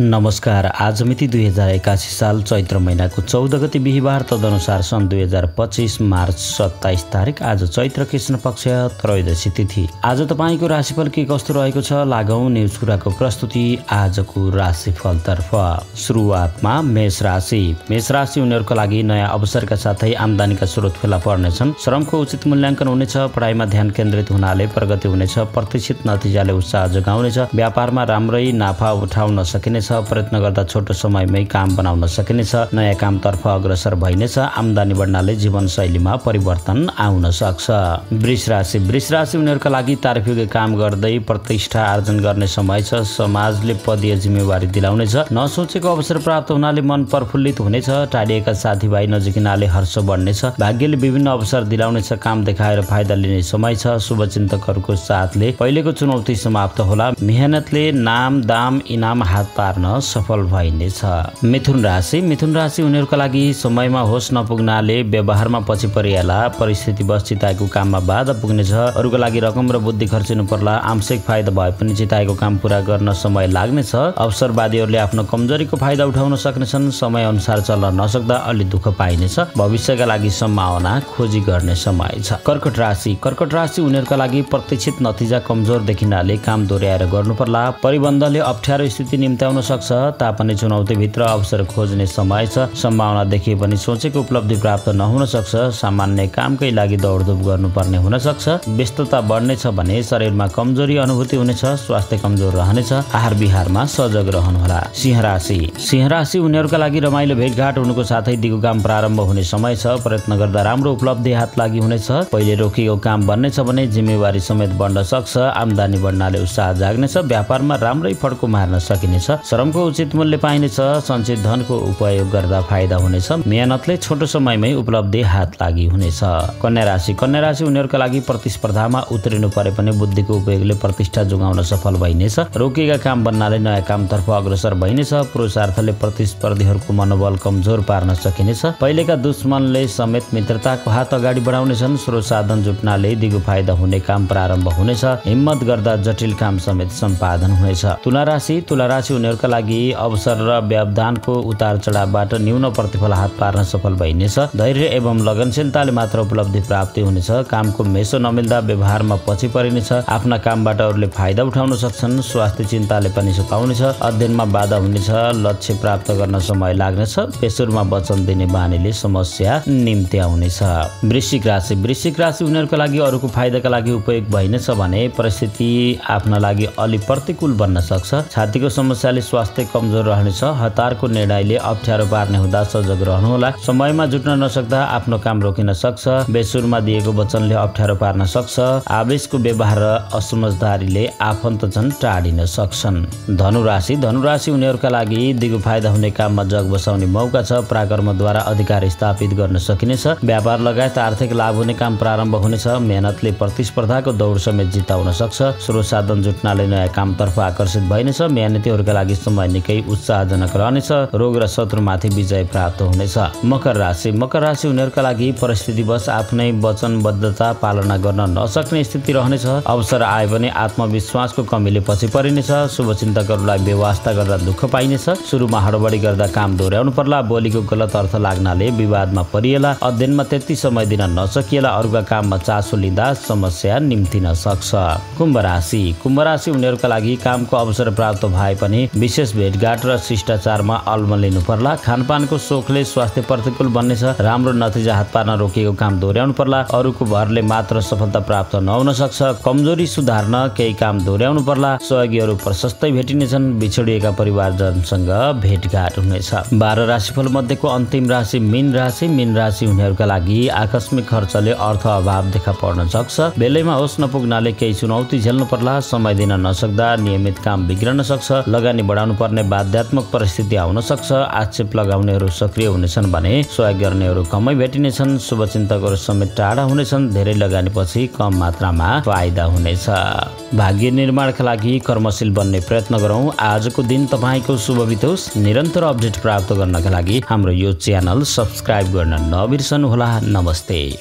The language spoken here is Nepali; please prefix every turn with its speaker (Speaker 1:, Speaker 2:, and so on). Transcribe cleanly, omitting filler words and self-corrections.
Speaker 1: नमस्कार। आज मिति 2081 साल चैत्र महिनाको 14 गते बिहिबार, तदनुसार सन् 2025 मार्च 27 तारिक। आज चैत्र कृष्ण पक्ष त्रयोदशी तिथि। आज तपाईको राशिफल के कस्तो रहेको छ, लागौं न्यूज कुराको प्रस्तुति आजको राशिफलतर्फ। सुरुवातमा मेष राशि। मेष राशि उनीहरुको लागि नयाँ अवसरका साथै आम्दानीका स्रोत फेला पर्नेछन्। श्रमको उचित मूल्याङ्कन हुनेछ। पढाइमा ध्यान केन्द्रित हुनाले प्रगति हुनेछ। प्रतीक्षित नतिजाले उत्साह जगाउनेछ। व्यापारमा राम्रै नाफा उठाउन सकिनेछ। प्रयत्न गर्दा छोटो समयमै काम बनाउन सकिनेछ। नयाँ कामतर्फ अग्रसर भइनेछ। आम्दानी बढ्नाले जीवनशैलीमा परिवर्तन आउन सक्छ। वृष राशि। वृष राशि उनीहरुका लागि तारफिके काम गर्दै प्रतिष्ठा आर्जन गर्ने समय छ। समाजले पदीय जिम्मेवारी दिलाउनेछ। नसोचेको अवसर प्राप्त हुनाले मन प्रफुल्लित हुनेछ। टाढिएका साथीभाइ नजिकिनाले हर्ष बढ्नेछ। भाग्यले विभिन्न अवसर दिलाउनेछ। काम देखाएर फाइदा लिने समय छ। शुभचिन्तकहरूको साथले पहिलेको चुनौती समाप्त होला। मेहनतले नाम दाम इनाम हात पार्न सफल भइनेछ। मिथुन राशि। मिथुन राशि उनीहरुका लागि समयमा होस नपुग्नाले व्यवहारमा पछि परिएला। परिस्थिति बस चिताएको काममा बाधा पुग्नेछ। अरूका लागि रकम र बुद्धि खर्चिनु पर्ला। आंशिक फाइदा भए पनि चिताएको काम पूरा गर्न समय लाग्नेछ। अवसरवादीहरूले आफ्नो कमजोरीको फाइदा उठाउन सक्नेछन्। समय अनुसार चल्न नसक्दा अलि दुःख पाइनेछ। भविष्यका लागि सम्भावना खोजी गर्ने समय छ। कर्कट राशि। कर्कट राशि उनीहरुका लागि प्रतीक्षित नतिजा कमजोर देखिनाले काम दोहोर्याएर गर्नुपर्ला। परिबन्धले अप्ठ्यारो स्थिति निम्त्याउन सक्छ। तापनि चुनौतीभित्र अवसर खोज्ने समय छ। सम्भावना देखिए पनि सोचेको उपलब्धि प्राप्त नहुन सक्छ। सामान्य कामकै लागि दौडधुप गर्नुपर्ने हुन सक्छ। व्यस्तता बढ्नेछ भने शरीरमा कमजोरी अनुभूति हुनेछ। स्वास्थ्य कमजोर रहनेछ। आहार विहारमा सजग रहनुहोला। सिंह राशि। सिंह राशि उनीहरुका लागि रमाइलो भेटघाट हुनुको साथै दिगो काम प्रारम्भ हुने समय छ। प्रयत्न गर्दा राम्रो उपलब्धि हात लागि हुनेछ। पहिले रोकिएको काम बन्नेछ भने जिम्मेवारी समेत बढ्न सक्छ। आम्दानी बढ्नाले उत्साह जाग्नेछ। व्यापारमा राम्रै फड्को मार्न सकिनेछ। श्रमको उचित मूल्य पाइनेछ। सञ्चित धनको उपयोग गर्दा फाइदा हुनेछ। मेहनतले छोटो समयमै उपलब्धि हात लागि हुनेछ। कन्या राशि। कन्या राशि उनीहरुका लागि प्रतिस्पर्धामा उत्रिनु परे पनि बुद्धिको उपयोगले प्रतिष्ठा जोगाउन सफल भइनेछ। रोकिएका काम बन्नाले नयाँ कामतर्फ अग्रसर भइनेछ। पुरुषार्थले प्रतिस्पर्धीहरूको मनोबल कमजोर पार्न सकिनेछ। पहिलेका दुश्मनले समेत मित्रताको हात अगाडि बढाउनेछन्। स्रोत साधन जुट्नाले दिगो फाइदा हुने काम प्रारम्भ हुनेछ। हिम्मत गर्दा जटिल काम समेत सम्पादन हुनेछ। तुला राशि। तुला राशि उनीहरुका लागि अवसर र व्यवधानको उतार चढावबाट न्यून प्रतिफल हात पार्न सफल भइनेछ। धैर्य एवं लगनशीलताले मात्र उपलब्धि प्राप्ति हुनेछ। कामको मेसो नमिल्दा व्यवहारमा पछि परिनेछ। आफ्ना कामबाट अरूले फाइदा उठाउन सक्छन्। स्वास्थ्य चिन्ताले पनि सताउनेछ। अध्ययनमा बाधा हुनेछ। लक्ष्य प्राप्त गर्न समय लाग्नेछ। बेसुरमा वचन दिने बानीले समस्या निम्त्याउनेछ। वृश्चिक राशि। वृश्चिक राशि उनीहरुका लागि अरूको फाइदाका लागि उपयोग भइनेछ भने परिस्थिति आफ्ना लागि अलि प्रतिकूल बन्न सक्छ। छातीको समस्याले स्वास्थ्य कमजोर रहनेछ। हतारको निर्णयले अप्ठ्यारो पार्ने हुँदा सजग रहनुहोला। समयमा जुट्न नसक्दा आफ्नो काम रोकिन सक्छ। बेसुरमा दिएको वचनले अप्ठ्यारो पार्न सक्छ। आवेशको व्यवहार र असमझदारीले आफन्तजन टाढिन सक्छन्। धनु राशि। धनु राशि उनीहरुका लागि दिगो फाइदा हुने काममा जग बसाउने मौका छ। पराक्रमद्वारा अधिकार स्थापित गर्न सकिनेछ। व्यापार लगायत आर्थिक लाभ हुने काम प्रारम्भ हुनेछ। मेहनतले प्रतिस्पर्धाको दौड समेत जिताउन सक्छ। स्रोत साधन जुट्नाले नयाँ कामतर्फ आकर्षित भइनेछ। मेहनतीहरुका लागि समय निकै उत्साहजनक रहनेछ। रोग र शत्रुमाथि विजय प्राप्त हुनेछ। मकर राशि। मकर राशि उनीहरुका लागि परिस्थितिवश आफ्नै वचनबद्धता पालना गर्न नसक्ने स्थिति रहनेछ। अवसर आए पनि आत्मविश्वासको कमीले पछि परिनेछ। शुभचिन्तकहरूलाई व्यवस्था गर्दा दुःख पाइनेछ। सुरुमा हडबडी गर्दा काम दोहोर्याउनु पर्ला। बोलीको गलत अर्थ लाग्नाले विवादमा परिएला। अध्ययनमा त्यति समय दिन नसकिएला। अरूका काममा चासो लिँदा समस्या निम्तिन सक्छ। कुम्भ राशि। कुम्भ राशि उनीहरुका लागि कामको अवसर प्राप्त भए पनि विशेष भेटघाट र शिष्टाचारमा अल्मलिनु पर्ला। खानपानको सोखले स्वास्थ्य प्रतिकूल बन्नेछ। राम्रो नतिजा हात पार्न रोकिएको काम दोहोर्याउनु पर्ला। अरूको भरले मात्र सफलता प्राप्त नहुन सक्छ। कमजोरी सुधार्न केही काम दोहोर्याउनु पर्ला। सहयोगीहरू प्रशस्तै भेटिनेछन्। बिछोडिएका परिवारजनसँग भेटघाट हुनेछ। 12 राशिफल मध्येको अन्तिम राशि मीन राशि। मीन राशि उनीहरुका लागि आकस्मिक खर्चले अर्थ अभाव देखा पर्न सक्छ। बेलैमा होस नपुग्नाले केही चुनौती झेल्नु पर्ला। समय दिन नसक्दा नियमित काम बिग्रन सक्छ। लगानी बढाउनु पर्ने बाध्यात्मक परिस्थिति आउन सक्छ। आक्षेप लगाउनेहरू सक्रिय हुनेछन् भने सहयोग गर्नेहरू कमै भेटिनेछन्। शुभचिन्तकहरू समेत टाढा हुनेछन्। धेरै लगानीपछि कम मात्रामा फाइदा हुनेछ। भाग्य निर्माणका लागि कर्मशील बन्ने प्रयत्न गरौँ। आजको दिन तपाईको शुभ बितोस्। निरन्तर अपडेट प्राप्त गर्नका लागि हाम्रो यो च्यानल सब्स्क्राइब गर्न नबिर्सनुहोला। नमस्ते।